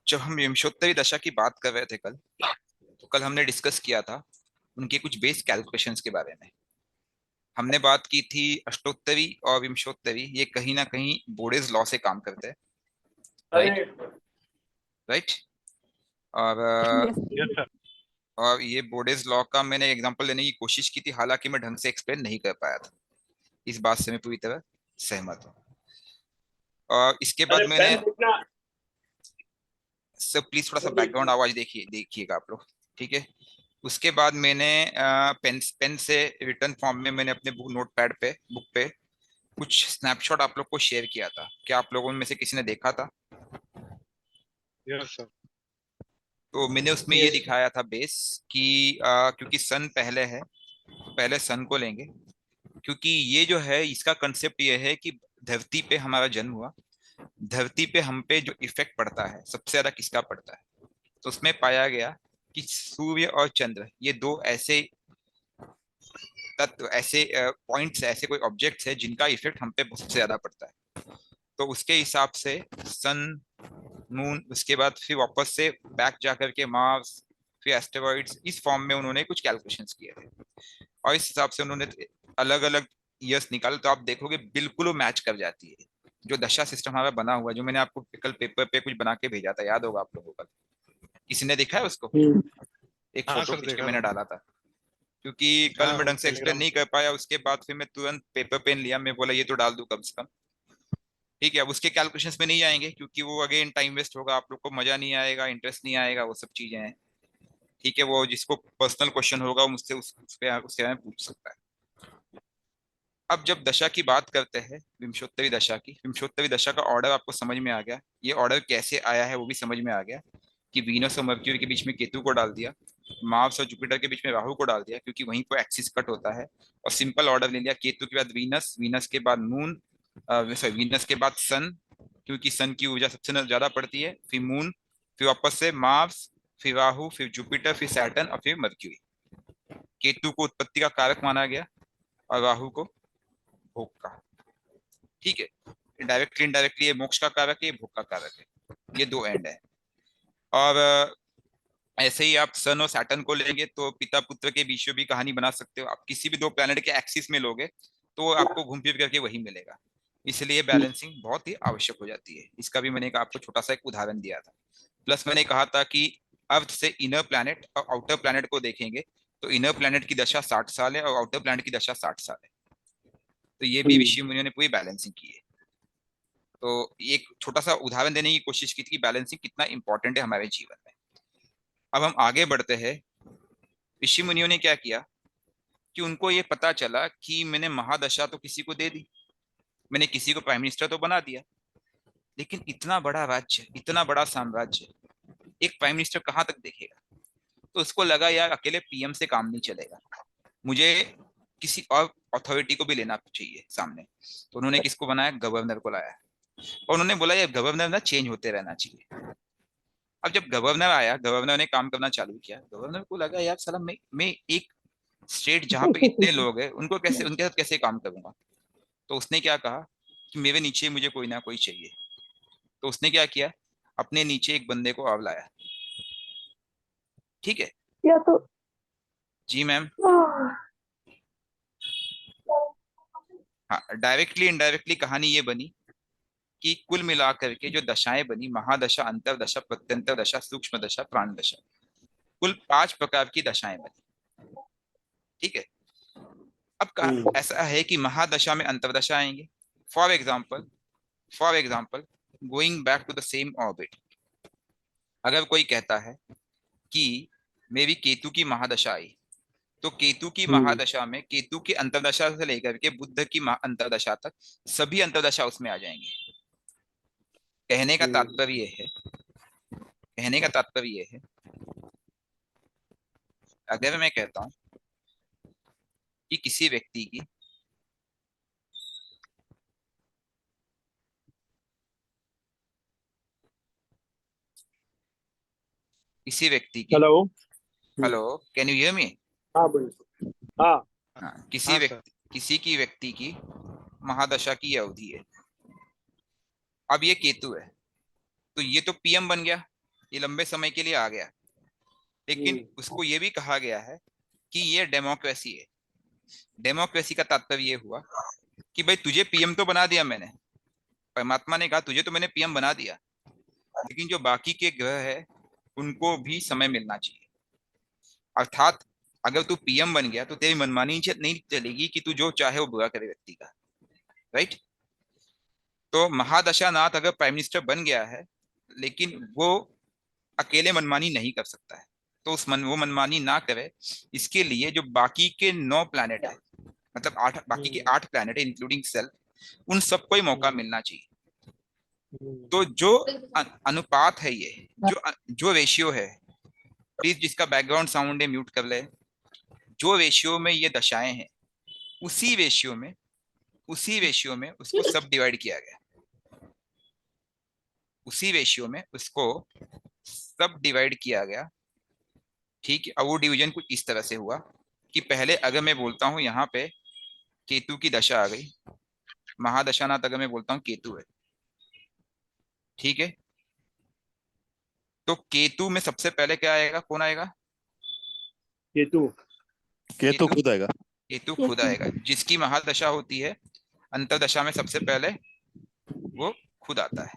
जब हम विंशोत्तरी दशा की बात कर रहे थे कल, तो कल हमने डिस्कस किया था उनके कुछ बेस कैलकुलेशंस के बारे में। हमने बात की थी अष्टोत्तरी और विंशोत्तरी ये कहीं ना कहीं बोडेज लॉ से काम करते हैं। राइट। राइट। और यस। Yes sir. और ये बोडेज लॉ का मैंने एग्जांपल लेने की कोशिश की थी, हालांकि मैं ढंग से एक्सप्लेन नहीं कर पाया था। इस बात से मैं पूरी तरह सहमत हूँ। और इसके बाद अरे मैंने, पेन कितना। सब प्लीज थोड़ा सा बैकग्राउंड आवाज देखिएगा आप लोग। ठीक है। उसके बाद मैंने पेन से रिटर्न फॉर्म में मैंने अपने नोट पैड पे, बुक पे कुछ स्नैपशॉट आप लोग को शेयर किया था। क्या आप लोगों में से किसी ने देखा था? Yes sir. तो मैंने उसमें ये यस। दिखाया था बेस कि क्योंकि सन पहले है, तो पहले सन को लेंगे। क्योंकि ये जो है इसका कंसेप्ट ये है कि धरती पे हमारा जन्म हुआ, धरती पे हम पे जो इफेक्ट पड़ता है सबसे ज्यादा किसका पड़ता है? तो उसमें पाया गया कि सूर्य और चंद्र ये दो ऐसे तत्व, ऐसे पॉइंट्स, ऐसे कोई ऑब्जेक्ट्स है जिनका इफेक्ट हम पे सबसे ज्यादा पड़ता है। तो उसके हिसाब से सन, मून, उसके बाद फिर वापस से बैक जा करके मार्स, फिर एस्टेरॉइड्स, इस फॉर्म में उन्होंने कुछ कैलकुलेशंस किए थे। और इस हिसाब से उन्होंने अलग अलग ईयर्स निकाले, तो आप देखोगे बिल्कुल वो मैच कर जाती है। जो दशा सिस्टम हमारा बना हुआ है, जो मैंने आपको कल पेपर पे कुछ बना के भेजा था, याद होगा आप लोगों का? किसी ने देखा है उसको? एक हाँ फोटो सर खींच के देखा मैंने था। डाला था। क्योंकि कल हाँ मैं वो ढंग से एक्सप्लेन टेलीग्राम नहीं पे। कर पाया, उसके बाद फिर मैं तुरंत पेपर पेन लिया, मैं बोला ये तो डाल दूं कम से कम। ठीक है, अब उसके कैलकुलेशंस में नहीं आएंगे क्योंकि वो अगेन टाइम वेस्ट होगा, आप लोग को मजा नहीं आएगा, इंटरेस्ट नहीं आएगा, वो सब चीजें हैं। ठीक है, वो जिसको पर्सनल क्वेश्चन होगा वो मुझसे उसके बारे में पूछ सकता है। अब जब दशा की बात करते हैं, विंशोत्तरी दशा की, विंशोत्तरी दशा का ऑर्डर आपको समझ में आ गया। ये ऑर्डर कैसे आया है वो भी समझ में आ गया कि वीनस और मर्क्यूरी के बीच में केतु को डाल दिया, मार्स और जुपिटर के बीच में राहु को डाल दिया क्योंकि वहीं पर एक्सिस कट होता है, और सिंपल ऑर्डर ले लिया। केतु के बाद वीनस, वीनस के बाद मून, सॉरी वीनस के बाद सन, क्योंकि सन की ऊर्जा सबसे ज्यादा पड़ती है, फिर मून, फिर वापस से मार्स, फिर राहु, फिर जुपिटर, फिर सैटर्न और फिर मर्क्यूरी। केतु को उत्पत्ति का कारक माना गया और राहु को भोग का। ठीक है, डायरेक्टली इनडायरेक्टली ये मोक्ष का कारक है, ये भोग का कारक है, ये दो एंड है। और ऐसे ही आप सन और सैटर्न को लेंगे तो पिता पुत्र के बीच में भी कहानी बना सकते हो। आप किसी भी दो प्लैनेट के एक्सिस में लोगे तो आपको घूम फिर करके वही मिलेगा। इसलिए बैलेंसिंग बहुत ही आवश्यक हो जाती है। इसका भी मैंने आपको छोटा सा एक उदाहरण दिया था। प्लस मैंने कहा था कि अर्थ से इनर प्लैनेट और आउटर प्लैनेट को देखेंगे तो इनर प्लैनेट की दशा 60 साल है और आउटर प्लैनेट की दशा 60 साल है। तो ये भी ऋषि मुनियों ने पूरी बैलेंसिंग की है। तो एक छोटा सा उदाहरण देने की कोशिश की थी कि बैलेंसिंग कितना इंपॉर्टेंट है हमारे जीवन में। अब हम आगे बढ़ते हैं। ऋषि मुनियों ने क्या किया कि उनको ये पता चला कि मैंने महादशा तो किसी को दे दी, मैंने किसी को प्राइम मिनिस्टर तो बना दिया, लेकिन इतना बड़ा राज्य, इतना बड़ा साम्राज्य, एक प्राइम मिनिस्टर कहाँ तक देखेगा? तो उसको लगा यार अकेले पीएम से काम नहीं चलेगा, मुझे किसी और अथॉरिटी को भी लेना चाहिए सामने। तो उन्होंने किसको बनाया? गवर्नर को लाया। और उन्होंने बोला यार गवर्नर ना चेंज होते रहना चाहिए। अब जब गवर्नर आया, गवर्नर ने काम करना चालू किया, गवर्नर को लगा यार साला मैं एक स्टेट जहाँ पे इतने लोग हैं उनको कैसे, उनके साथ कैसे काम करूंगा? तो उसने क्या कहा कि मेरे नीचे मुझे कोई ना कोई चाहिए। तो उसने क्या किया, अपने नीचे एक बंदे को और लाया। ठीक है। या तो जी मैम। हाँ, डायरेक्टली इनडायरेक्टली कहानी ये बनी कि कुल मिलाकर के जो दशाएं बनी, महादशा, अंतरदशा, प्रत्यंतर दशा, सूक्ष्म दशा, प्राण दशा, कुल 5 प्रकार की दशाएं बनी। ठीक है। अब ऐसा है कि महादशा में अंतरदशा आएंगे। For example, for example, going back to the same orbit, अगर कोई कहता है कि मेरी केतु की महादशा आई, तो केतु की महादशा में केतु की अंतरदशा से लेकर के बुद्ध की अंतरदशा तक सभी अंतरदशा उसमें आ जाएंगे। कहने का तात्पर्य ये है, कहने का तात्पर्य ये है, अगर मैं कहता हूं कि किसी व्यक्ति की, किसी व्यक्ति की, hello. Hello, can you hear me? हाँ बोलिए। हाँ। हाँ, किसी हाँ सर। व्यक्ति, किसी की व्यक्ति की महादशा की अवधि है। अब ये केतु है, तो ये तो पीएम बन गया, ये लंबे समय के लिए आ गया। लेकिन उसको ये भी कहा गया है कि ये डेमोक्रेसी है। डेमोक्रेसी का तात्पर्य ये हुआ कि भाई तुझे पीएम तो बना दिया मैंने, परमात्मा ने कहा तुझे तो मैंने पीएम बना दिया, लेकिन जो बाकी के ग्रह है उनको भी समय मिलना चाहिए। अर्थात अगर तू पीएम बन गया तो तेरी मनमानी नहीं चलेगी कि तू जो चाहे वो बुरा करे व्यक्ति का, राइट। तो महादशानाथ अगर प्राइम मिनिस्टर बन गया है, लेकिन वो अकेले मनमानी नहीं कर सकता है, तो वो मनमानी ना करे, इसके लिए जो बाकी के 9 प्लैनेट है, मतलब 8, बाकी के 8 प्लैनेट है इंक्लूडिंग सेल्फ, उन सबको ही मौका मिलना चाहिए। तो जो अनुपात है, ये जो रेशियो है, प्लीज जिसका बैकग्राउंड साउंड है म्यूट कर ले। जो रेशियो में ये दशाएं हैं, उसी रेशियो में उसको सब डिवाइड किया गया, उसी रेशियो में उसको सब डिवाइड किया गया। ठीक है, अब वो डिवीजन कुछ इस तरह से हुआ कि पहले अगर मैं बोलता हूं यहाँ पे केतु की दशा आ गई, महादशानाथ अगर मैं बोलता हूँ केतु है, ठीक है, तो केतु में सबसे पहले क्या आएगा, कौन आएगा? केतु। केतु केतु। खुद आएगा। केतु खुद आएगा, जिसकी महादशा होती है अंतरदशा में सबसे पहले वो खुद आता है।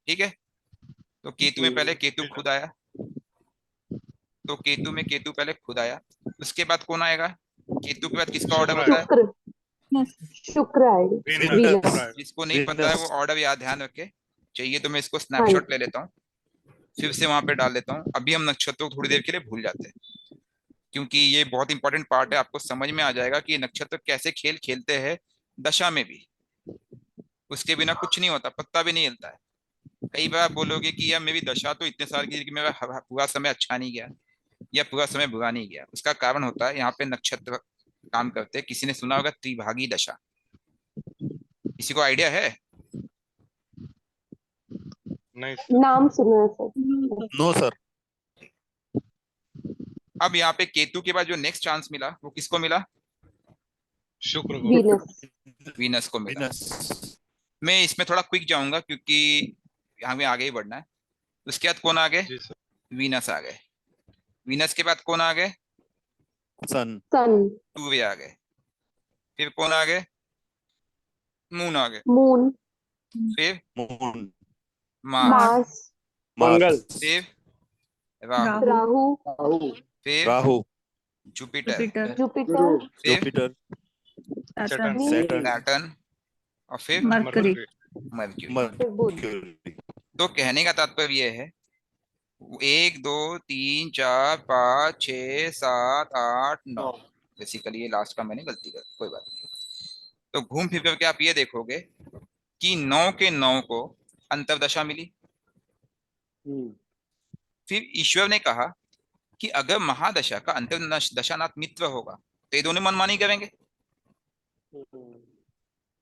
ठीक है, तो केतु में पहले केतु खुद आया, तो केतु में केतु पहले खुद आया। उसके बाद कौन आएगा? केतु के बाद किसका ऑर्डर होता है? शुक्र। शुक्र आएगा। वीनस। जिसको नहीं पता है वो ऑर्डर याद ध्यान रखे। चाहिए तो मैं इसको हाँ स्नैपशॉट ले लेता हूँ, फिर से वहां पे डाल लेता हूँ। अभी हम नक्षत्रों को थोड़ी देर के लिए भूल जाते हैं, क्योंकि ये बहुत इंपॉर्टेंट पार्ट है। आपको समझ में आ जाएगा कि ये नक्षत्र कैसे खेल खेलते हैं दशा में भी। उसके बिना कुछ नहीं होता, पत्ता भी नहीं हिलता है। कई बार आप बोलोगे कि यार मेरी दशा तो इतने साल की थी कि मेरा पूरा समय अच्छा नहीं गया या पूरा समय बुरा नहीं गया। उसका कारण होता है यहाँ पे नक्षत्र काम करते हैं। किसी ने सुना होगा त्रिभागी दशा? किसी को आइडिया है? नहीं नाम सुना है सर। No sir. अब यहाँ पे केतु के बाद जो नेक्स्ट चांस मिला वो किसको मिला? शुक्र को। वीनस। वीनस को मिला। विनस। मैं इसमें थोड़ा क्विक जाऊंगा क्योंकि हमें आगे ही बढ़ना है। उसके बाद कौन आ गए? जी सर। वीनस आ गए। वीनस के बाद कौन आ गए? सन। सन। सूर्य आ गए। फिर कौन आ गए? मून आ गए। मून। फिर मून। मार्स। मार्स। मंगल। मार्स। फिर राहु। राहु। राहु। फिर राहु। जुपिटर। जुपिटर। फिर जुपिटर। सैटर्न। सैटर्न। सैटर्न। और फिर मरकरी। मर्क्यूरी। फिर बुध। मर्क्यूरी। तो कहने का तात्पर्य यह है, 1 2 3 4 5 6 7 8 9। बेसिकली ये लास्ट का मैंने गलती कर दी, कोई बात नहीं। तो घूम फिर करके आप ये देखोगे कि 9 के 9 को अंतरदशा मिली। फिर ईश्वर ने कहा कि अगर महादशा का अंतर दशानाथ मित्र होगा तो ये दोनों मनमानी करेंगे।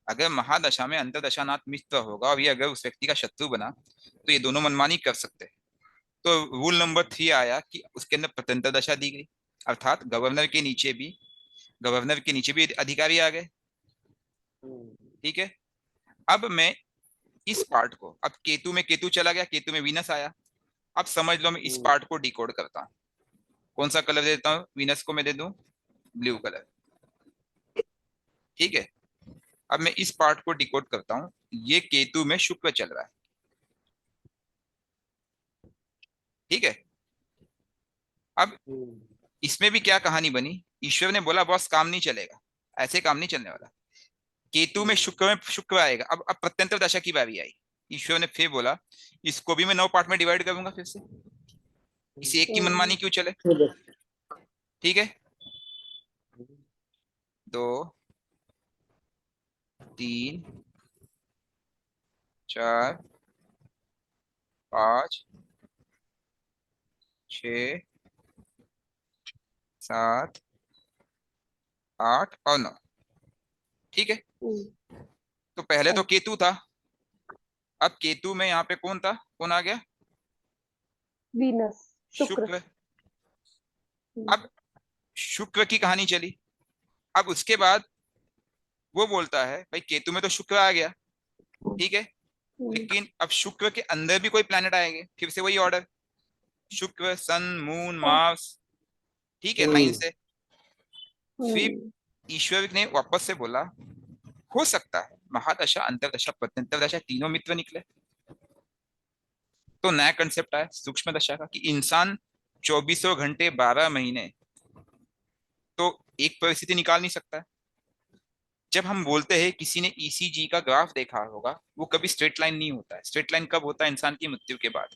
अगर महादशा में अंतरदशानाथ मित्र होगा और ये अगर उस व्यक्ति का शत्रु बना तो ये दोनों मनमानी कर सकते हैं। तो रूल नंबर 3 आया कि उसके अंदर प्रत्यंतर दशा दी गई, अर्थात गवर्नर के नीचे भी अधिकारी आ गए। ठीक है, अब मैं इस पार्ट को, अब केतु में केतु चला गया, केतु में वीनस आया। अब समझ लो मैं इस पार्ट को डिकोड करता हूँ। कौन सा कलर देता हूँ? वीनस को मैं दे दूं ब्लू कलर। ठीक है, अब मैं इस पार्ट को डिकोड करता हूँ। ये केतु में शुक्र चल रहा है। ठीक है, अब इसमें भी क्या कहानी बनी? ईश्वर ने बोला बॉस काम नहीं चलेगा, ऐसे काम नहीं चलने वाला। केतु में शुक्र आएगा। अब प्रत्यंतर दशा की बारी आई। ईश्वर ने फिर बोला इसको भी मैं 9 पार्ट में डिवाइड करूंगा फिर से। इसे एक की मनमानी क्यों चले? ठीक है, 2 3 4 5 6 7 8 और 9। ठीक है, तो पहले तो केतु था। अब केतु में यहाँ पे कौन था, कौन आ गया? वीनस। शुक्र। शुक्र। अब शुक्र की कहानी चली। अब उसके बाद वो बोलता है भाई केतु में तो शुक्र आ गया, ठीक है, लेकिन अब शुक्र के अंदर भी कोई प्लैनेट आएंगे, फिर से वही ऑर्डर, शुक्र, सन, मून, मार्स, ठीक है, लाइन से। फिर ईश्वर ने वापस से बोला, हो सकता है महादशा, अंतरदशा, प्रत्यंतर दशा तीनों मित्र निकले। तो नया कंसेप्ट आया सूक्ष्म दशा का, कि इंसान 24 घंटे 12 महीने तो एक परिस्थिति निकाल नहीं सकता है। जब हम बोलते हैं किसी ने ईसीजी का ग्राफ देखा होगा, वो कभी स्ट्रेट लाइन नहीं होता है। स्ट्रेट लाइन कब होता है? इंसान की मृत्यु के बाद।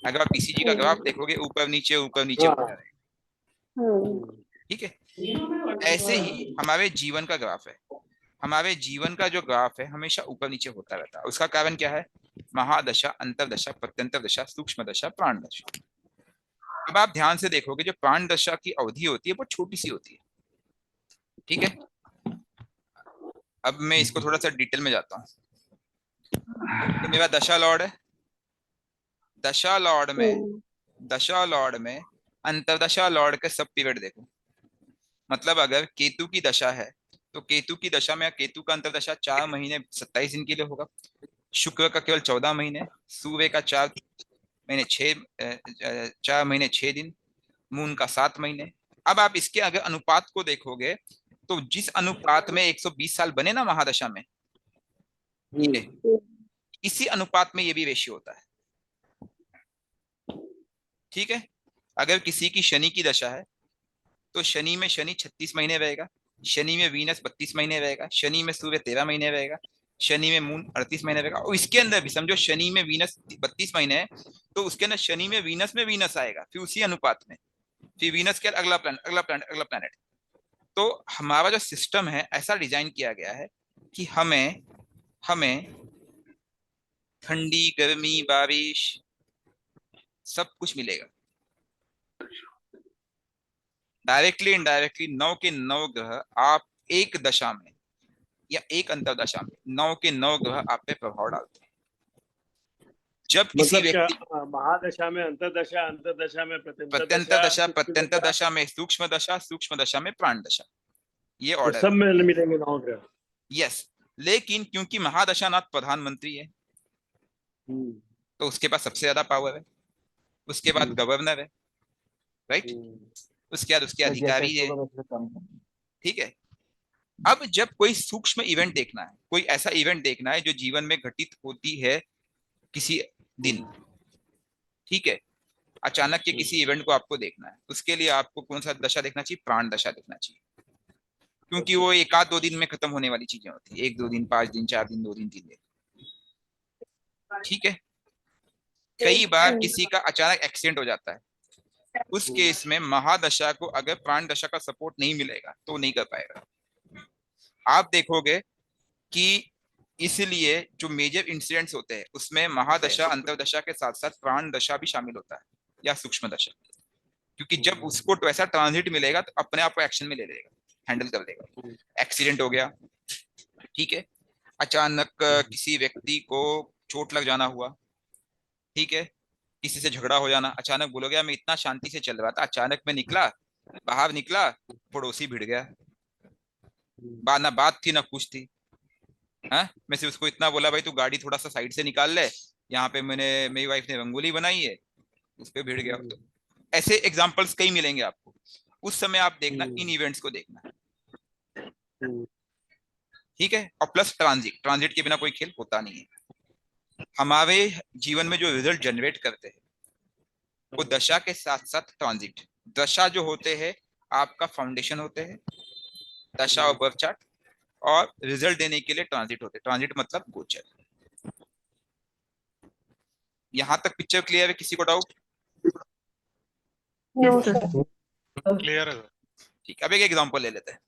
अगर आप ईसीजी का ग्राफ देखोगे, ऊपर नीचे होता रहेगा, ठीक है। ऐसे ही हमारे जीवन का ग्राफ है। हमारे जीवन का जो ग्राफ है हमेशा ऊपर नीचे होता रहता है। उसका कारण क्या है? महादशा, अंतरदशा, प्रत्यंतर दशा, सूक्ष्म दशा, प्राण दशा। अब आप ध्यान से देखोगे, जो प्राण दशा की अवधि होती है वो छोटी सी होती है, ठीक है। अब मैं इसको थोड़ा सा डिटेल में जाता हूँ। तो मेरा दशा लॉर्ड है, दशा लॉर्ड में अंतरदशा लॉर्ड के सब पीरियड देखो। मतलब अगर केतु की दशा है, तो केतु की दशा में केतु का अंतरदशा 4 महीने 27 दिन के लिए होगा। शुक्र का केवल 14 महीने, सूर्य का 4 महीने 6 दिन, मून का 7 महीने। अब आप इसके अगर अनुपात को देखोगे, तो जिस अनुपात में 120 साल बने ना महादशा में, ये इसी अनुपात में ये भी रेशियो होता है, ठीक है। अगर किसी की शनि की दशा है, तो शनि में शनि 36 महीने रहेगा, शनि में वीनस 32 महीने रहेगा, शनि में सूर्य 13 महीने रहेगा, शनि में मून 38 महीने रहेगा। और इसके अंदर भी समझो शनि में वीनस 32 महीने है, तो उसके अंदर शनि में वीनस आएगा, फिर उसी अनुपात में, फिर वीनस के अगला प्लैनेट, अगला प्लैनेट। तो हमारा जो सिस्टम है ऐसा डिजाइन किया गया है कि हमें ठंडी, गर्मी, बारिश सब कुछ मिलेगा। डायरेक्टली इनडायरेक्टली 9 के 9 ग्रह आप एक दशा में या एक अंतरदशा में 9 के 9 ग्रह आप पे प्रभाव डालते हैं। जब किसी मतलब क्या व्यक्ति महादशा में अंतरदशा, अंतरदशा में प्रत्यंतर दशा, सूक्ष्म प्रत्यंतर दशा, दशा में सूक्ष्म दशा, सूक्ष्म दशा में प्राण दशा, ये तो ऑर्डर सब है। में मिलेंगे 9 ग्रह। यस, लेकिन क्योंकि महादशानाथ प्रधानमंत्री है, तो उसके पास सबसे ज्यादा पावर है। उसके बाद गवर्नर है, राइट। उसके बाद उसके अधिकारी है, ठीक है। अब जब कोई सूक्ष्म इवेंट देखना है, कोई ऐसा इवेंट देखना है जो जीवन में घटित होती है किसी दिन, ठीक है, अचानक के किसी इवेंट को आपको देखना है, उसके लिए आपको कौन सा दशा देखना चाहिए? प्राण दशा देखना चाहिए। क्योंकि वो 1-2 दिन में खत्म होने वाली चीजें होती है, 1-2 दिन, 5 दिन, 4 दिन, 2 दिन, 3 दिन, ठीक है। कई बार किसी का अचानक एक्सीडेंट हो जाता है, उस केस में महादशा को अगर प्राण दशा का सपोर्ट नहीं मिलेगा तो नहीं कर पाएगा। आप देखोगे कि इसलिए जो मेजर इंसिडेंट्स होते हैं उसमें महादशा, अंतरदशा के साथ साथ प्राण दशा भी शामिल होता है, या सूक्ष्म दशा। क्योंकि जब उसको तो ऐसा ट्रांजिट मिलेगा तो अपने आप को एक्शन में ले लेगा, हैंडल कर देगा। एक्सीडेंट हो गया, ठीक है, अचानक किसी व्यक्ति को चोट लग जाना हुआ, ठीक है, किसी से झगड़ा हो जाना, अचानक बोलोगे मैं इतना शांति से चल रहा था, अचानक मैं बाहर निकला, पड़ोसी भिड़ गया, ना बात थी ना कुछ थी। हाँ, मैं सिर्फ उसको इतना बोला, भाई तू गाड़ी थोड़ा सा साइड से निकाल ले, यहाँ पे मेरी वाइफ ने रंगोली बनाई है, उस पर भिड़ गया। तो ऐसे एग्जाम्पल्स कई मिलेंगे आपको। उस समय आप देखना, इन इवेंट्स को देखना, ठीक है। और प्लस ट्रांजिट के बिना कोई खेल होता नहीं है। हमारे जीवन में जो रिजल्ट जनरेट करते हैं वो दशा के साथ साथ ट्रांजिट। दशा जो होते हैं आपका फाउंडेशन होते हैं, दशा और बर्थ चार्ट, और रिजल्ट देने के लिए ट्रांजिट होते हैं। ट्रांजिट मतलब गोचर। यहां तक पिक्चर क्लियर है? किसी को डाउट? No sir. क्लियर है। ठीक, अब एक एग्जांपल ले लेते हैं।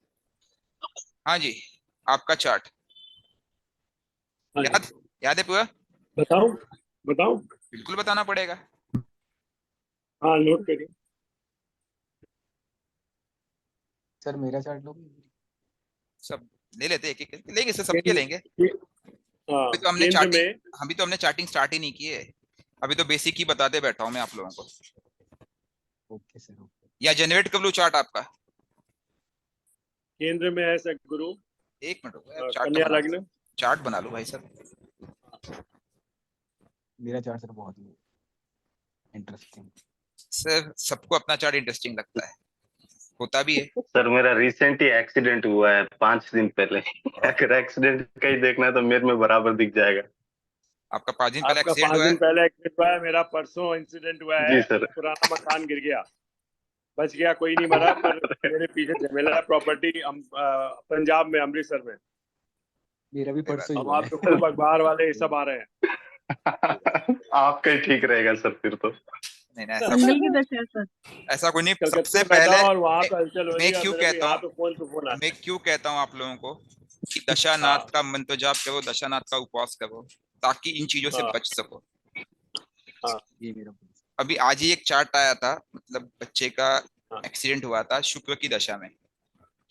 हाँ जी, आपका चार्ट याद है पूरा? बताओ बताओ। बिल्कुल बताना पड़ेगा। हाँ, नोट करिए। सर मेरा चार्ट लोगे? सब ले लेते, एक एक लेंगे सर, सबके लेंगे। हाँ, अभी तो हमने केंद्र चार्टिंग में अभी तो हमने चार्टिंग स्टार्ट ही नहीं की है। अभी तो बेसिक ही बताते बैठा हूं मैं आप लोगों को। Okay sir, okay. या जनरेट कर लूं चार्ट आपका? केंद्र में है सर गुरु, एक मिनट हो गया, चार्ट कन्या बना, लग्न। चार्ट बना लो भाई साहब। मेरा चार्ट सर बहुत ही इंटरेस्टिंग। सर सबको अपना चार्ट इंटरेस्टिंग लगता है, होता भी है। सर मेरा रिसेंट ही एक्सीडेंट हुआ है 5 दिन पहले। अगर एक्सीडेंट का ही देखना है तो मेरे में बराबर दिख जाएगा। आपका 5 दिन पहले आपका एक्सीडेंट 5 हुआ दिन है? पहले एक्सीडेंट हुआ है, मेरा परसों इंसिडेंट हुआ जी है। सर। पुराना मकान गिर गया, बच गया, कोई नहीं मरा, पर मेरे पीछे झमेला प्रॉपर्टी पंजाब में, अमृतसर में। मेरा भी परसों ही अब हुआ आप है। तो खूब अखबार वाले ये सब आ रहे हैं। आपका ही ठीक रहेगा सर फिर तो। नहीं नहीं, ऐसा मंगल की दशा है सर। ऐसा कोई नहीं। कलकत्ते सबसे में बैठा पहले हूं और वहां पे हलचल हो रही मैं है और क्यों मेरे को कहता यहाँ हूँ, पे फोन पे फोन आता मैं क्यों कहता हूँ आप लोगों को कि दशानाथ का मंत्र जाप करो, दशानाथ का उपवास करो, ताकि इन चीजों से हाँ। बच सको। ये मेरा अभी आज ही एक चार्ट आया था, मतलब बच्चे का हाँ। एक्सीडेंट हुआ था शुक्र की दशा में।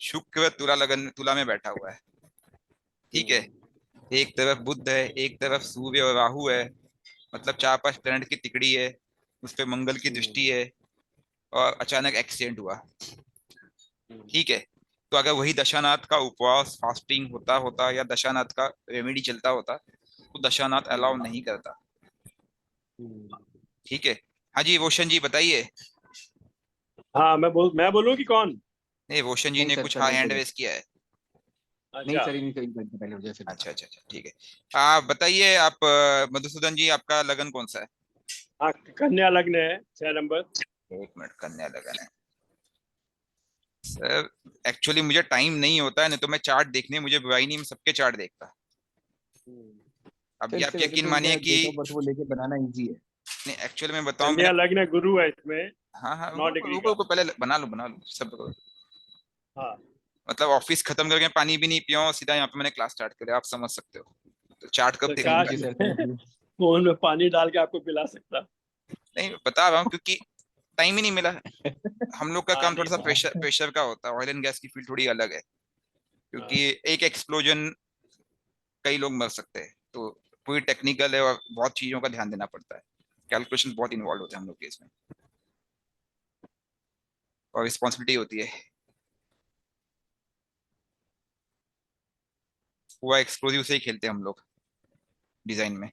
शुक्र तुला में बैठा हुआ है, ठीक है। एक तरफ बुध है, एक तरफ सूर्य और राहु है, मतलब 4-5 प्लैनेट की तिकड़ी है, उस पे मंगल की दृष्टि है, और अचानक एक्सीडेंट हुआ, ठीक है। तो अगर वही दशानाथ का उपवास फास्टिंग होता होता या दशानाथ का रेमेडी चलता होता तो दशानाथ अलाउ नहीं करता, ठीक है। हाँ जी रोशन जी बताइए। हाँ, मैं बोलूं कि कौन? नहीं, रोशन जी नहीं ने सर, कुछ सर हाँ नहीं हैंड करें। रेस किया है। नहीं अच्छा। सर, इन्हीं कहीं पहले हो जाए फिर अच्छा बता। अच्छा अच्छा, ठीक है। आप बताइए, आप मधुसूदन जी आपका लगन कौन सा है? हाँ, कन्या लग्न है, 6 नंबर। 1 मिनट, कन्या लगन है सर। एक्चुअली मुझे टाइम नहीं होता है, नहीं तो मैं चार्ट देखने, मुझे बुराई नहीं, मैं सबके चार्ट देखता। सर अभी इससे आप वैसे यकीन तो मानिए इनका कि डेट ऑफ बर्थ वो लेके बनाना इजी है। नहीं, एक्चुअली मैं बताऊं, मैंने कन्या लग्न है, गुरु है इसमें, हाँ हाँ 9 डिग्री रुको का। रुको, पहले बना लो सब करो। हाँ। मतलब ऑफिस खत्म करके पानी भी नहीं पिया हूं, सीधा यहाँ पे मैंने क्लास स्टार्ट किया, आप समझ सकते हो। तो चार्ट कब तो देखूंगा? Thank you sir, thank you. Phone में पानी डाल के आपको पिला सकता। नहीं बता रहा हूँ, क्योंकि टाइम ही नहीं मिला। हम लोग का हाँ, काम नहीं थोड़ा सा तो। प्रेशर का होता है, ऑयल एंड गैस की फील्ड थोड़ी अलग है, क्योंकि एक एक्सप्लोजन कई लोग मर सकते हैं, तो पूरी टेक्निकल है और बहुत चीजों का ध्यान देना पड़ता है, कैलकुलेशन बहुत इन्वॉल्व होते हैं हम लोग के इसमें, और रिस्पॉन्सिबिलिटी होती है। हुआ एक्सप्लोजिव से ही खेलते हैं हम लोग डिजाइन में,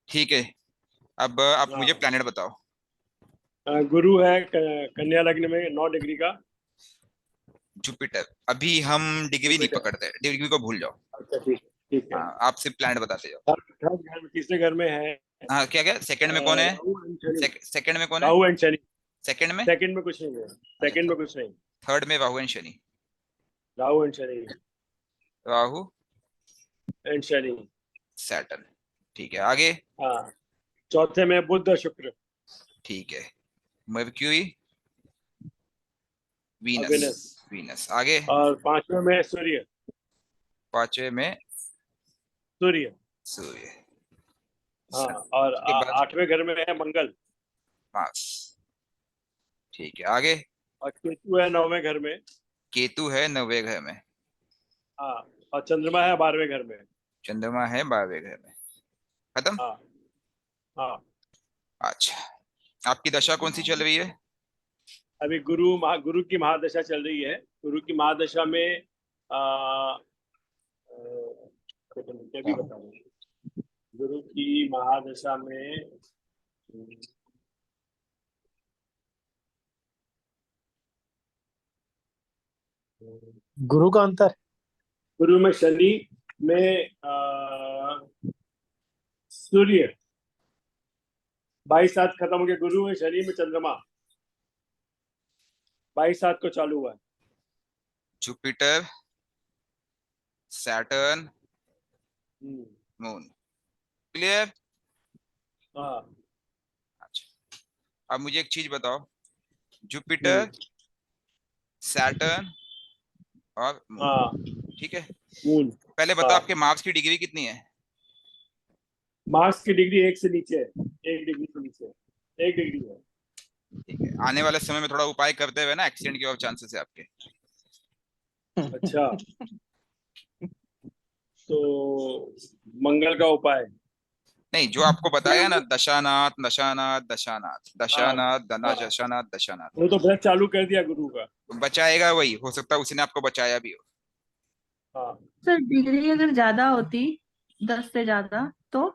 ठीक है। अब आप मुझे हाँ। प्लेनेट बताओ। गुरु है कन्या लग्न में, 9 डिग्री का। जुपिटर। अभी हम डिग्री नहीं जुपिटर। पकड़ते, डिग्री को भूल जाओ। अच्छा, ठीक ठीक है। हाँ, आप सिर्फ प्लेनेट बताते जाओ। थर्ड घर में, तीसरे घर में है। हाँ क्या क्या, सेकंड में कौन है? राहु एंड शनि। सेकंड में कौन है? राहु एंड शनि। सेकंड में? सेकंड में कुछ नहीं है, अच्छा, सेकंड में कुछ नहीं। थर्ड में Rahu and Shani. Rahu and Shani. Rahu and Shani. Saturn, ठीक है। आगे? हाँ। चौथे में बुध और शुक्र। ठीक है। Mercury, Venus. वेनस। वीनस, आगे? और पांचवें में सूर्य। पांचवे में सूर्य। सूर्य। हाँ। और उसके बाद 8वें घर में है मंगल। मार्स, ठीक है। आगे? और केतु है 9वें घर में। केतु है 9वें घर में। हाँ। और चंद्रमा है 12वें घर में। चंद्रमा है 12वें घर में। खत्म? हाँ। हाँ। अच्छा, आपकी दशा कौन सी चल रही है? अभी गुरु की महादशा चल रही है। गुरु की महादशा में क्या भी बता दूं। गुरु की महादशा में गुरु का अंतर। गुरु में शनि में सूर्य 22/7 खत्म हो गया। गुरु में शनि में चंद्रमा 22/7 को चालू हुआ है। जुपिटर, सैटर्न, हम्म। मून। क्लियर? हाँ। अच्छा, अब मुझे एक चीज बताओ, जुपिटर, सैटर्न और मून, हाँ। ठीक है। मून। पहले बताओ, हाँ। आपके मार्क्स की डिग्री कितनी है? मार्क्स की डिग्री 1 से नीचे है। 1 डिग्री से नीचे 1 डिग्री है। ठीक है, आने वाले समय में थोड़ा उपाय करते हुए ना, एक्सीडेंट के और चांसेस है आपके। अच्छा। तो मंगल का उपाय। नहीं, जो आपको बताया ना, दशानाथ दशानाथ दशानाथ हाँ। दशानाथ हाँ, दशानाथ दशानाथ, वो तो व्रत चालू कर दिया गुरु का। बचाएगा वही, हो सकता है उसी ने आपको बचाया भी हो। हाँ। सर डिग्री अगर ज्यादा होती 10 से ज्यादा तो?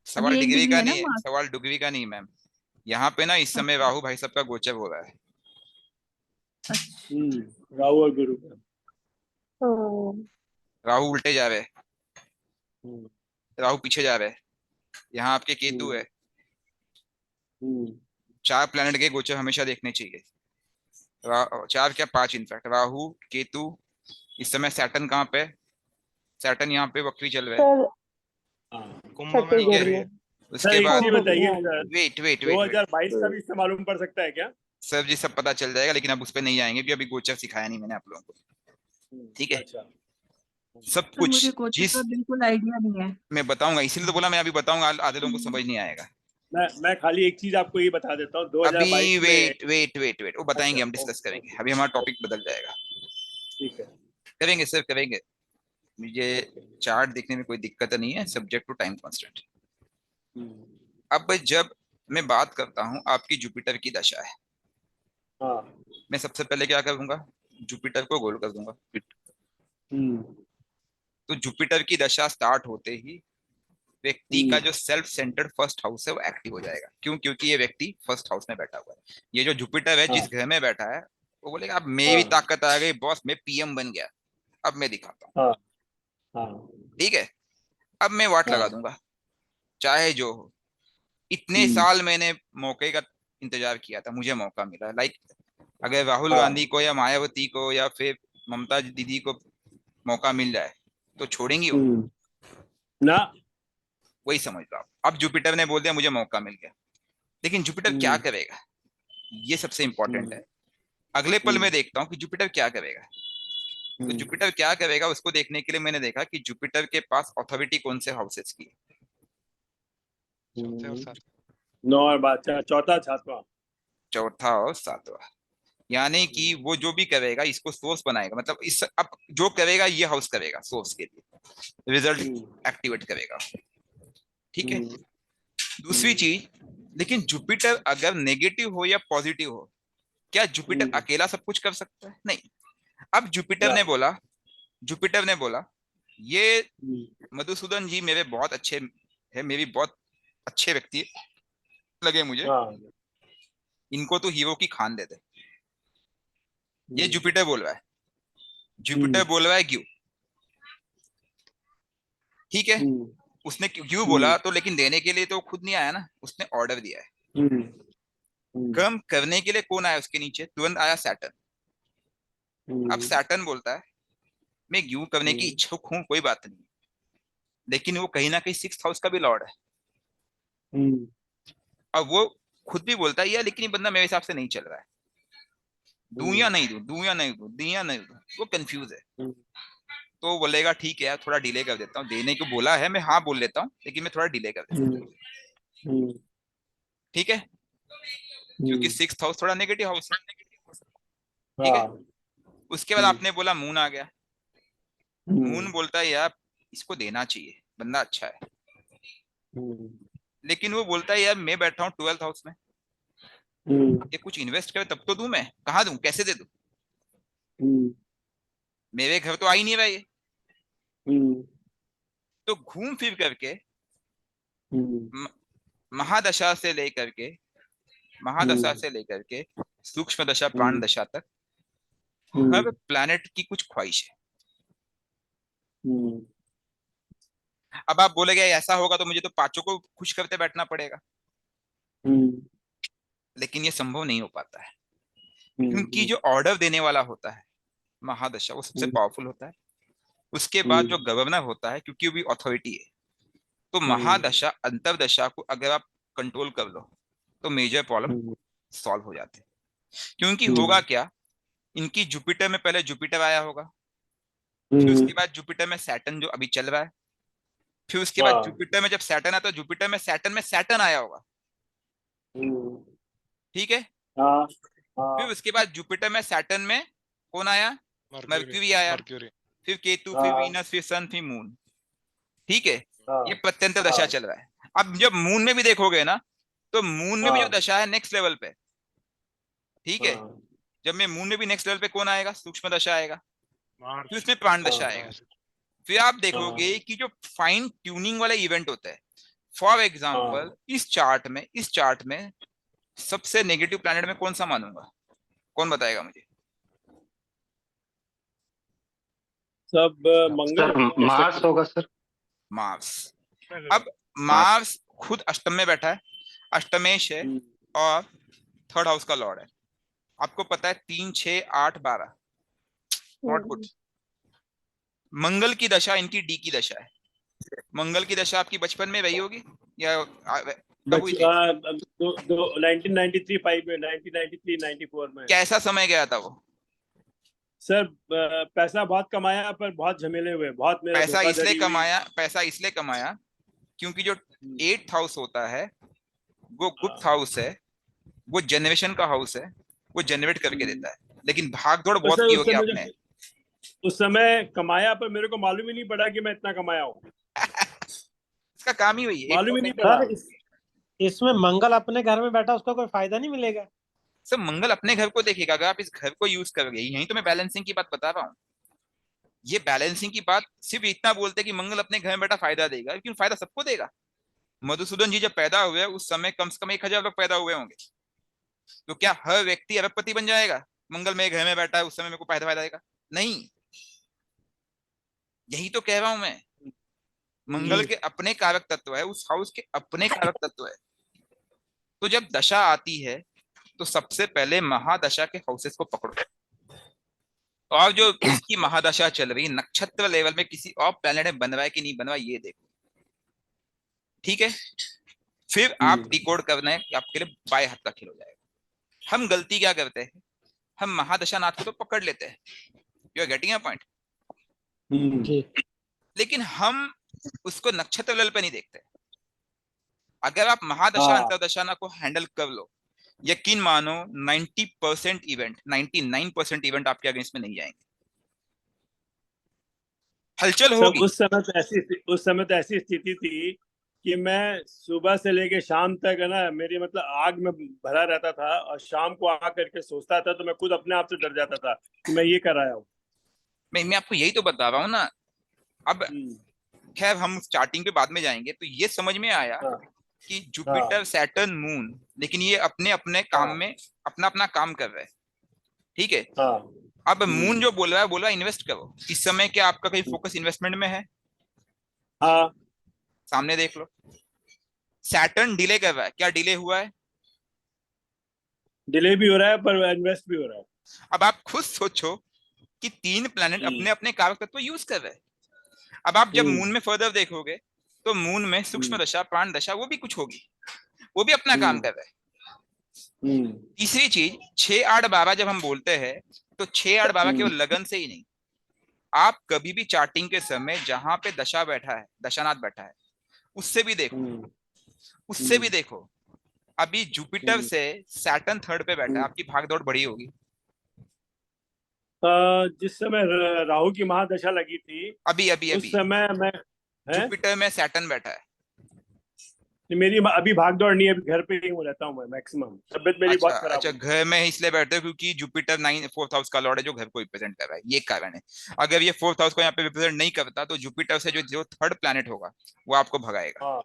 सवाल अभी एक डिग्री डिग्री का है ना नहीं है, मार्क्स। सवाल डिग्री का नहीं मैम। यहाँ पे ना इस समय राहु भाई साहब का गोचर हो रहा है। राहु और गुरु का। हाँ, राहु उल्टे जा रहे हैं, हम्म, राहु पीछे जा रहे हैं। यहाँ आपके केतु है। हम्म, 4 प्लैनेट के गोचर हमेशा देखने चाहिए। 4 क्या 5 इनफैक्ट। राहु, केतु, इस समय सैटर्न कहाँ पे? सैटर्न यहाँ पे वक्री चल रहा है। सर हाँ। कुंभ छठे में ठीक घर है, में। सर उसके एक बाद चीज बताइए हाँ सर, जी। वेट वेट वेट वेट 2022 का भी इससे मालूम पड़ सकता है क्या? सर जी सब पता चल जाएगा, लेकिन अब उस पर नहीं जाएंगे क्योंकि अभी गोचर सिखाया नहीं मैंने आप लोगों को। ठीक है, अच्छा। सब सर मुझे कुछ कोचिंग जिस का बिल्कुल आइडिया नहीं है। मैं बताऊंगा, इसीलिए तो बोला मैं अभी बताऊंगा, आधे लोगों को समझ नहीं आएगा। मैं खाली एक चीज आपको ये बता देता हूँ, अभी 2022 में। वेट वेट वेट वेट वो अच्छा, बताएंगे, हम डिस्कस करेंगे, अभी हमारा टॉपिक बदल जाएगा। ठीक है। करेंगे सर करेंगे। मुझे ओके। चार्ट देखने में कोई दिक्कत नहीं है, सब्जेक्ट टू टाइम कांस्टेंट। हम्म, अब जब मैं बात करता हूं आपकी जुपिटर की दशा है, हाँ। मैं सबसे पहले क्या करूंगा, जुपिटर को गोल कर दूंगा। हम्म, तो जुपिटर की दशा स्टार्ट होते ही व्यक्ति का हम्म, जो सेल्फ सेंटर्ड फर्स्ट हाउस है वो एक्टिव हो जाएगा। क्यों? क्योंकि ये व्यक्ति फर्स्ट हाउस में बैठा हुआ है। ये जो जुपिटर है हाँ, जिस घर में बैठा है, वो बोलेगा अब मेरी हाँ, ताकत आ गई बॉस, मैं पीएम बन गया, अब मैं दिखाता हूँ। हाँ, हाँ, ठीक है, अब मैं वाट लगा हाँ। दूंगा, चाहे जो हो। इतने हम्म, साल मैंने मौके का इंतजार किया था, मुझे मौका मिला। लाइक अगर राहुल हाँ, गांधी को या मायावती को या फिर ममता दीदी को मौका मिल जाए तो छोड़ेंगी वो? ना। वही समझ लो आप। अब जुपिटर ने बोल दिया मुझे मौका मिल गया, लेकिन जुपिटर क्या हम्म, करेगा, ये सबसे इंपॉर्टेंट हम्म, है। अगले पल हम्म, में देखता हूँ कि जुपिटर क्या करेगा। तो हम्म, जुपिटर क्या करेगा उसको देखने के लिए मैंने देखा कि जुपिटर के पास अथॉरिटी कौन से हाउसेस की है। चौथे और हम्म। सातवें। 9 और 12, चौथा, सातवां। चौथा और सातवां। यानी कि वो जो भी करेगा इसको सोर्स बनाएगा, मतलब इस अब जो करेगा ये हाउस करेगा सोर्स के लिए, रिजल्ट हम्म, एक्टिवेट करेगा। ठीक है, हम्म, दूसरी चीज, लेकिन जुपिटर अगर नेगेटिव हो या पॉजिटिव हो, क्या जुपिटर हम्म, अकेला सब कुछ कर सकता है? नहीं। अब जुपिटर ना। ने बोला, जुपिटर ने बोला ये हम्म, मधुसूदन जी मेरे बहुत अच्छे है, मेरी बहुत अच्छे व्यक्ति लगे मुझे, हाँ। इनको तो हीरो की खान दे दे। ये हम्म, जुपिटर बोल रहा है। हम्म, जुपिटर बोल रहा है क्यों? ठीक है, हम्म, उसने क्यों हम्म, बोला तो, लेकिन देने के लिए तो वो खुद नहीं आया ना, उसने ऑर्डर दिया है। हम्म, हम्म, कर्म करने के लिए कौन आया उसके नीचे? तुरंत आया सैटर्न। अब हम्म, सैटर्न बोलता है मैं यूं करने की हम्म, इच्छुक हूं, कोई बात नहीं, लेकिन वो कहीं ना कहीं 6th हाउस का भी लॉर्ड है। हम्म, अब वो खुद भी बोलता है यार लेकिन ये बंदा मेरे हिसाब से नहीं चल रहा है, दूं या हम्म, नहीं दूं, दूं या नहीं दूं, दूं या नहीं दूं, वो कंफ्यूज है। हम्म, तो वो बोलेगा ठीक है यार थोड़ा डिले कर देता हूँ, देने को बोला है मैं हाँ बोल लेता हूँ, लेकिन मैं थोड़ा डिले कर देता हूँ। हम्म, हम्म, ठीक है, क्योंकि 6th हाउस थोड़ा नेगेटिव हाउस है। ठीक है, हाँ। उसके बाद हम्म, आपने बोला मून आ गया। हम्म, मून बोलता है यार इसको देना चाहिए, बंदा अच्छा है, हम्म, लेकिन वो बोलता है यार मैं बैठा हूँ 12th हाउस में, हम्म, ये कुछ इन्वेस्ट करे तब तो दूं, मैं कहाँ दूं, कैसे दे दूं, हम्म, मेरे घर तो आ ही नहीं रहा ये। हम्म, तो घूम फिर करके हम्म, म- महादशा से लेकर के, महादशा से लेकर के सूक्ष्म दशा प्राण हम्म, दशा तक हम्म, हर प्लैनेट की कुछ ख्वाहिश है। हम्म, अब आप बोलेगे ऐसा होगा तो मुझे तो पांचों को खुश करते बैठना पड़ेगा, हम्म, लेकिन ये संभव नहीं हो पाता है। क्योंकि हम्म, जो ऑर्डर देने वाला होता है महादशा, वो सबसे हम्म, पावरफुल होता है। उसके बाद जो हम्म, गवर्नर होता है, क्योंकि वो भी अथॉरिटी है, तो हम्म, महादशा अंतरदशा को अगर आप कंट्रोल कर लो तो मेजर प्रॉब्लम हम्म, सॉल्व हो जाते हैं। क्योंकि होगा हम्म, क्या, इनकी जुपिटर में पहले जुपिटर आया होगा, फिर हम्म, उसके बाद जुपिटर में सैटर्न जो अभी चल रहा है, फिर उसके बाद हाँ, जुपिटर में जब सैटर्न आता है, जुपिटर में सैटर्न आया होगा। हम्म, ठीक है, हाँ, फिर हाँ, उसके बाद जुपिटर में सैटर्न में कौन आया? मर्क्यूरी। मर्क्यूरी आया, मर्क्यूरी। फिर केतु, फिर हाँ, वीनस, फिर सन, फिर मून। ठीक है, हाँ, ये प्रत्यंतर दशा हाँ, चल रहा है। अब जब मून में भी देखोगे ना, तो मून में भी जो हाँ, दशा है नेक्स्ट लेवल पे। ठीक है, हाँ, जब मैं मून में भी नेक्स्ट लेवल पे कौन आएगा? सूक्ष्म दशा आएगा, फिर मार्च। उसमें प्राण दशा हाँ, आएगा। मार्च। फिर आप हाँ, देखोगे कि जो फाइन ट्यूनिंग वाला इवेंट होता है, फॉर एग्जाम्पल इस चार्ट में सबसे नेगेटिव प्लैनेट में कौन सा मानूंगा? कौन बताएगा मुझे? सब सर मंगल मार्स होगा सर। मार्स। अब मार्स खुद अष्टम में बैठा है, अष्टमेश है और थर्ड हाउस का लॉर्ड है। आपको पता है 3, 6, 8, 12 नॉट गुड। मंगल की दशा इनकी डी की दशा है। मंगल की दशा आपकी बचपन में रही होगी या कब हुई थी? 1993 5 में, 1993 94 में। कैसा समय गया था वो? सर पैसा बहुत कमाया पर बहुत झमेले हुए, बहुत मेरा पैसा इसलिए धोखाधड़ी हुई। कमाया क्योंकि जो 8th हाउस होता है वो गुप्त हाउस है, वो जनरेशन का हाउस है, वो जनरेट करके देता है। लेकिन भाग दौड़ तो बहुत सर की होगी आपने। उस समय कमाया पर मेरे को मालूम ही नहीं पड़ा कि मैं इतना कमाया हूँ। इसका काम ही वही है। मालूम ही नहीं पड़ा। सर इसमें मंगल अपने घर में बैठा, उसका कोई फायदा नहीं मिलेगा? सब मंगल अपने घर को देखेगा अगर आप इस घर को यूज करोगे। यही तो मैं बैलेंसिंग की बात बता रहा हूँ। ये बैलेंसिंग की बात सिर्फ इतना बोलते कि मंगल अपने घर में बैठा फायदा देगा, लेकिन फायदा सबको देगा। मधुसूदन जी जब पैदा हुए उस समय कम से कम 1000 लोग पैदा हुए होंगे। तो क्या हर व्यक्ति अरबपति बन जाएगा? मंगल मेरे घर में बैठा है उस समय मेरे को फायदा देगा? नहीं। यही तो कह रहा हूं मैं। मंगल के अपने कारक तत्व है, उस हाउस के अपने कारक तत्व है। तो जब दशा आती है तो सबसे पहले महादशा के हाउसेस को पकड़ो, और जो इसकी महादशा चल रही है नक्षत्र लेवल में किसी और प्लेनेट में बन रहा है कि नहीं बन रहा है ये देखो। ठीक है, फिर आप डिकोड करना है, आपके लिए बाएं हाथ का खेल हो जाएगा। हम गलती क्या करते हैं, हम महादशा नाथ को तो पकड़ लेते हैं, you are getting a point, जी। लेकिन हम उसको नक्षत्र लेवल पे नहीं देखते। अगर आप महादशा अंतरदशा ना को हैंडल कर लो, यकीन मानो 90% इवेंट, 99% इवेंट आपके अगेंस्ट में नहीं जाएंगे। हलचल होगी। उस समय तो ऐसी स्थिति थी कि मैं सुबह से लेके शाम तक है ना, मेरी मतलब आग में भरा रहता था, और शाम को आ करके सोचता था तो मैं खुद अपने आप से डर जाता था कि मैं ये कर रहा हूँ। मैं आपको यही तो बता रहा हूँ ना। अब खैर हम स्टार्टिंग पे बाद में जाएंगे। तो ये समझ में आया कि जुपिटर, सैटर्न, मून, लेकिन ये अपने अपने काम में अपना अपना काम कर रहे हैं। ठीक है। अब मून जो बोल रहा है इन्वेस्ट करो। इस समय क्या आपका कहीं फोकस इन्वेस्टमेंट में है? हाँ, सामने देख लो। सैटर्न डिले कर रहा है, क्या डिले हुआ है? डिले भी हो रहा है पर इन्वेस्ट भी हो रहा है। अब आप खुद सोचो कि 3 प्लैनेट अपने अपने कारक तत्व यूज कर रहे हैं। अब आप जब मून में फर्दर देखोगे तो मून में सूक्ष्म दशा, प्राण दशा, वो भी कुछ होगी, वो भी अपना काम कर रहा है। तीसरी चीज 6, 8, 12 जब हम बोलते हैं तो 6, 8, 12 केवल लगन से ही नहीं, आप कभी भी चार्टिंग के समय जहां पे दशा बैठा है, दशानाथ बैठा है, उससे भी देखो। अभी जुपिटर से सैटर्न थर्ड पे बैठा है, आपकी भागदौड़ बड़ी होगी। जिस समय राहु की महादशा लगी थी, अभी उस समय मैं जुपिटर में सैटर्न बैठा है। मेरी अभी भागदौड़ नहीं है, अभी घर पे ही रहता हूँ मैं मैक्सिमम। तबियत मेरी बहुत खराब अच्छा, घर में इसलिए बैठते हो क्योंकि जुपिटर 4th हाउस का लॉर्ड है जो घर को रिप्रेजेंट कर रहा है, ये कारण है। अगर ये 4th हाउस को यहाँ पे रिप्रेजेंट नहीं करता तो जुपिटर से जो थर्ड प्लैनेट होगा वो आपको भगाएगा।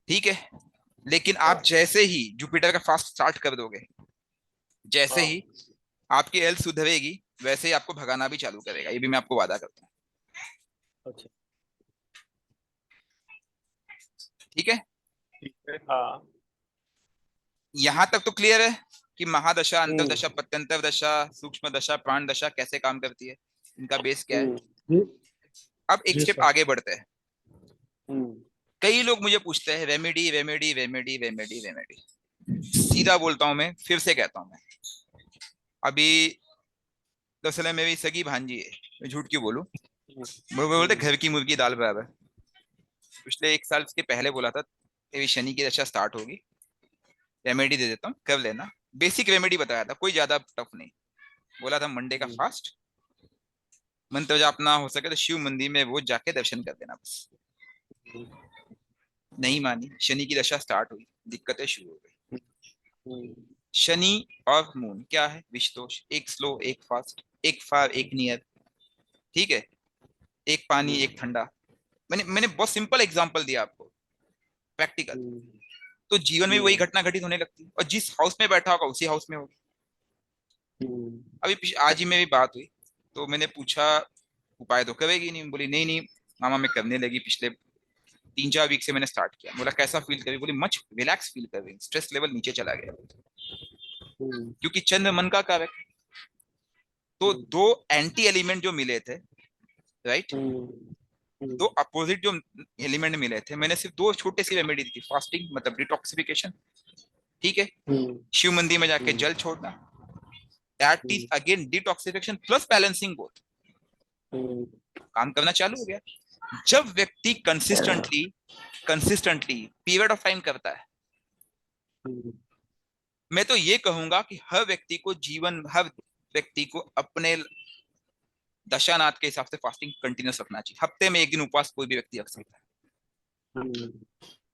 ठीक है। लेकिन आप जैसे ही जुपिटर का फास्ट स्टार्ट कर दोगे, जैसे ही आपकी हेल्थ सुधरेगी, वैसे ही आपको भगाना भी चालू करेगा। ये भी मैं आपको वादा करता हूँ। ठीक है। हाँ, यहां तक तो क्लियर है कि महादशा, अंतरदशा, पत्यंतर दशा, सूक्ष्म दशा, प्राण दशा कैसे काम करती है, इनका बेस क्या है। अब एक स्टेप आगे बढ़ते हैं। कई लोग मुझे पूछते हैं remedy remedy remedy remedy remedy. सीधा बोलता हूं मैं, फिर से कहता हूं मैं, अभी दरअसल मेरी सगी भांजी है, मैं झूठ क्यों बोलूं, वो बोलते घर की मुर्गी दाल बराबर। पिछले 1 साल के पहले बोला था मेरी शनि की दशा स्टार्ट होगी, रेमेडी दे देता हूँ कर लेना। बेसिक रेमेडी बताया था, कोई ज्यादा टफ नहीं। बोला था मंडे का फास्ट, मंत्र जापना हो सके तो शिव मंदिर में वो जाके दर्शन कर देना बस। नहीं मानी, शनि की दशा स्टार्ट हुई, दिक्कतें शुरू हो गई। शनि और मून क्या है, विषदोष। एक स्लो, एक फास्ट, एक फार, एक नियर। ठीक है, एक पानी, एक ठंडा। मैंने बहुत सिंपल एग्जांपल दिया आपको, प्रैक्टिकल। हम्म, तो जीवन में भी वही घटना घटित होने लगती है, और जिस हाउस में बैठा होगा उसी हाउस में होगी। हम्म, अभी आज ही मेरी बात हुई, तो मैंने पूछा उपाय तो करेगी नहीं, बोली नहीं नहीं मामा मैं करने लगी, पिछले 3-4 वीक से मैंने स्टार्ट किया। बोला कैसा फील कर रही, बोली मच रिलैक्स फील कर रही, स्ट्रेस लेवल नीचे चला गया, हम्म, क्योंकि चंद्र मन का कारक है। तो दो एंटी एलिमेंट जो मिले थे, राइट, हम्म, दो अपोजिट जो एलिमेंट मिले थे, मैंने सिर्फ दो छोटे सी रेमेडी दी थी, फास्टिंग मतलब डिटॉक्सिफिकेशन, ठीक है, हम्म, शिव मंदिर में जाके हम्म, जल छोड़ना, that is again detoxification plus balancing both, हम्म, काम करना चालू हो गया। जब व्यक्ति consistently consistently period of time करता है, हम्म, मैं तो ये कहूंगा कि हर व्यक्ति को अपने दशानाथ के हिसाब से फास्टिंग कंटिन्यूस रखना चाहिए। हफ्ते में एक दिन उपवास कोई भी व्यक्ति रख सकता है। हम्म।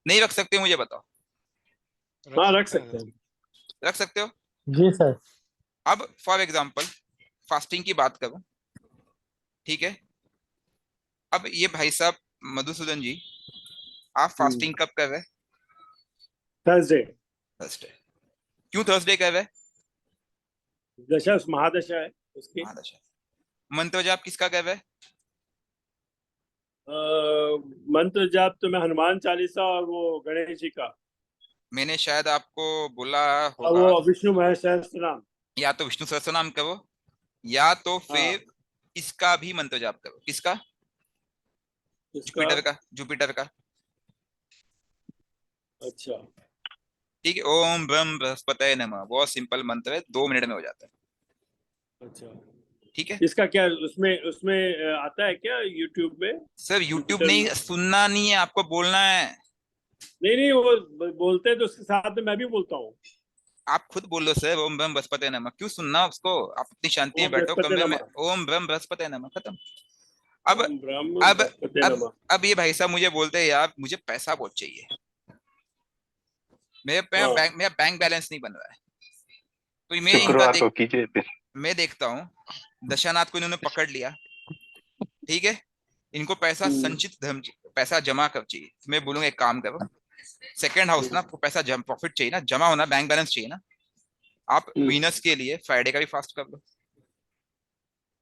नहीं रख सकते मुझे बताओ? हाँ, रख सकते हैं। रख सकते हो? जी सर। अब फॉर एग्जाम्पल फास्टिंग की बात करूं, ठीक है, अब ये भाई साहब मधुसूदन जी, आप फास्टिंग कब कर रहे हैं? थर्सडे। थर्सडे। क्यों थर्सडे कर रहे हैं? दशा महादशा है उसकी। महादशा। मंत्र जाप किसका कर रहे हैं? मंत्र जाप तो मैं हनुमान चालीसा और वो गणेश जी का, मैंने शायद आपको बोला और होगा, वो विष्णु महेश सहस्त्र नाम। या तो विष्णु सहस्त्र नाम करो, या तो हाँ, फिर इसका भी मंत्र जाप करो। किसका? इसका। जुपिटर का। अच्छा। ठीक है, ओम ब्रह्म बृहस्पतये नमः, बहुत सिंपल मंत्र है, 2 मिनट में हो जाता है। अच्छा, ठीक है इसका क्या उसमें उसमें आता है क्या यूट्यूब में? Sir, YouTube digital? नहीं, सुनना नहीं है, आपको बोलना है। नहीं नहीं, वो बोलते हैं तो उसके साथ में मैं भी बोलता हूँ। आप खुद बोलो सर, ओम ब्रह्म बृहस्पतये नमः, क्यों सुनना उसको? आप अपनी शांति में ओम बैठो बृहस्पति कमरे में, नमः। ओम ब्रह्म बृहस्पतये नमः, खत्म। अब ओम ब्रह्म अब बृहस्पति अब नमः। अब ये भाई साहब मुझे बोलते हैं यार मुझे पैसा बहुत चाहिए, हाँ। मेरा बैंक बैलेंस नहीं बन रहा है, तो मैं इनका शुक्रवार को कीजिए फिर। मैं देखता हूँ दशानाथ को इन्होंने पकड़ लिया, ठीक है, इनको पैसा संचित धर्म पैसा जमा कर चाहिए, मैं बोलूंगा एक काम करो, सेकंड हाउस ना, आपको पैसा प्रॉफिट चाहिए ना, जमा होना, बैंक बैलेंस चाहिए ना, आप वीनस के लिए फ्राइडे का भी फास्ट कर लो,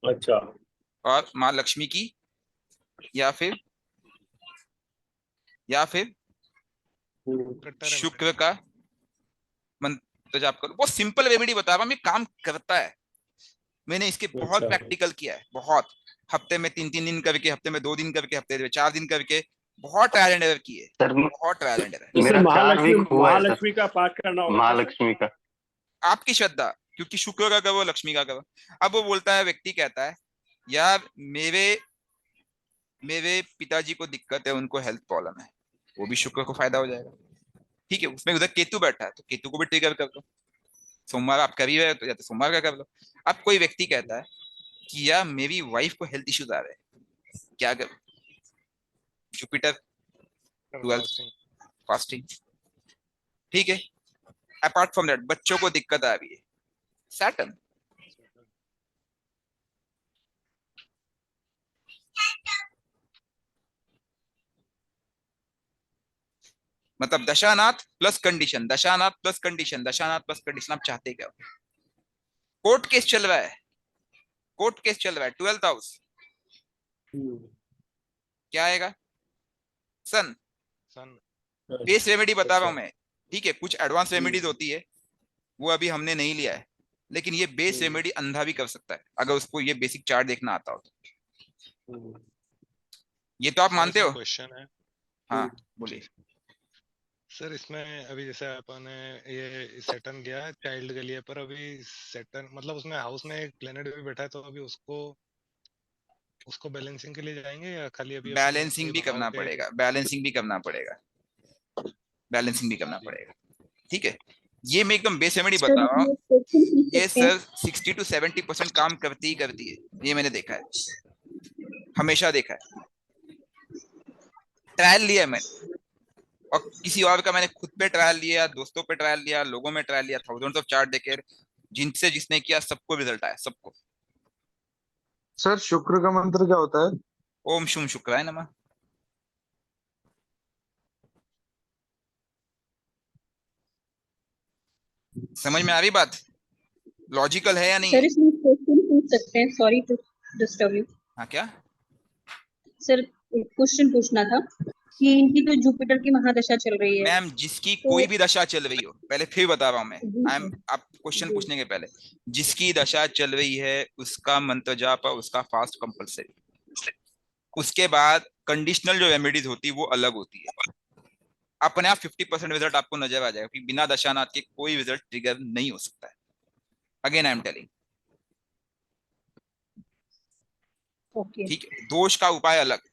अच्छा। और माँ लक्ष्मी की, या फिर शुक्र का मंत्र जाप करो। बहुत सिंपल रेमेडी बता रहा हूँ, मैं काम करता है, मैंने इसके बहुत अच्छा। प्रैक्टिकल किया है, बहुत, हफ्ते में 3-3 दिन करके, हफ्ते में 2 दिन करके, हफ्ते में 4 दिन करके, बहुत ट्रायल एंड एरर किए, सर बहुत ट्रायल एंड एरर। जैसे मेरा 4 महालक्ष्मी वीक हुआ है सर, महालक्ष्मी का पाठ करना होगा क्या सर? महालक्ष्मी का। आपकी श्रद्धा, क्योंकि शुक्र का करो, लक्ष्मी का करो। अब वो बोलता है, व्यक्ति कहता है यार मेरे मेरे पिताजी को दिक्कत है, उनको हेल्थ प्रॉब्लम है, वो भी शुक्र को फायदा हो जाएगा, ठीक है, उसमें उधर केतु बैठा है, तो केतु को भी ट्रिगर कर दो, सोमवार आप कर ही रहे हो तो या तो सोमवार का कर लो। अब कोई व्यक्ति कहता है कि यार मेरी वाइफ को हेल्थ इश्यूज आ रहे हैं, क्या करूं? जुपिटर 12 फास्टिंग, ठीक है। अपार्ट फ्रॉम दैट बच्चों को दिक्कत आ रही है, सैटर्न, मतलब दशानाथ प्लस कंडीशन, दशानाथ प्लस कंडीशन, दशानाथ प्लस कंडीशन, आप चाहते क्या? कोर्ट केस चल रहा है, कोर्ट केस चल रहा है, 12th हाउस, क्या आएगा? सन। बेस रेमेडी बता रहा हूं मैं, ठीक है, कुछ एडवांस रेमेडीज होती है, वो अभी हमने नहीं लिया है, लेकिन ये बेस रेमेडी अंधा भी कर सकता है अगर उसको ये बेसिक चार्ट देखना आता हो तो। ये तो आप मानते हो? क्वेश्चन है हाँ बोलिए। सर, इसमें अभी जैसे अपन ये सैटर्न गया है चाइल्ड के लिए, पर अभी सैटर्न मतलब उसमें हाउस में एक प्लेनेट भी बैठा है, तो अभी उसको बैलेंसिंग के लिए जाएंगे या खाली अभी अपन बैलेंसिंग ये भी बताओ करना कि पड़ेगा, बैलेंसिंग भी करना पड़ेगा, बैलेंसिंग भी करना पड़ेगा, ठीक है। ये मैं एकदम बेस रेमेडी बता रहा हूँ, ये सर 60 to 70% काम करती ही करती है, ये मैंने देखा है, हमेशा देखा है, ट्रायल लिया है मैंने, और किसी और का मैंने खुद पे ट्रायल लिया, दोस्तों पे ट्रायल लिया, लोगों में ट्रायल लिया, थाउजेंड्स ऑफ चार्ट देखे, जिनसे जिसने किया सबको रिजल्ट आया, सबको। सर शुक्र का मंत्र क्या होता है? ओम शुम शुक्राय नमः। समझ में आ रही बात? लॉजिकल है या नहीं सर है? इसमें क्वेश्चन पूछ सकते हैं? सॉरी टू डिस्टर्ब यू हाँ क्या? सर, एक क्वेश्चन पूछना था कि इनकी तो जुपिटर की महादशा चल रही है मैम जिसकी तो कोई भी दशा चल रही हो, पहले फिर बता रहा हूं मैं, जी आई एम, सर, आप क्वेश्चन जी पूछने के पहले, जिसकी दशा चल रही है उसका मंत्र जाप और उसका फास्ट कंपलसरी। उसके बाद कंडीशनल जो रेमेडीज होती है वो अलग होती है। अपने आप 50% रिजल्ट आपको नजर आ जाएगा कि बिना दशानाथ के कोई रिजल्ट ट्रिगर नहीं हो सकता है। Again I am telling, okay ठीक है? दोष का उपाय अलग,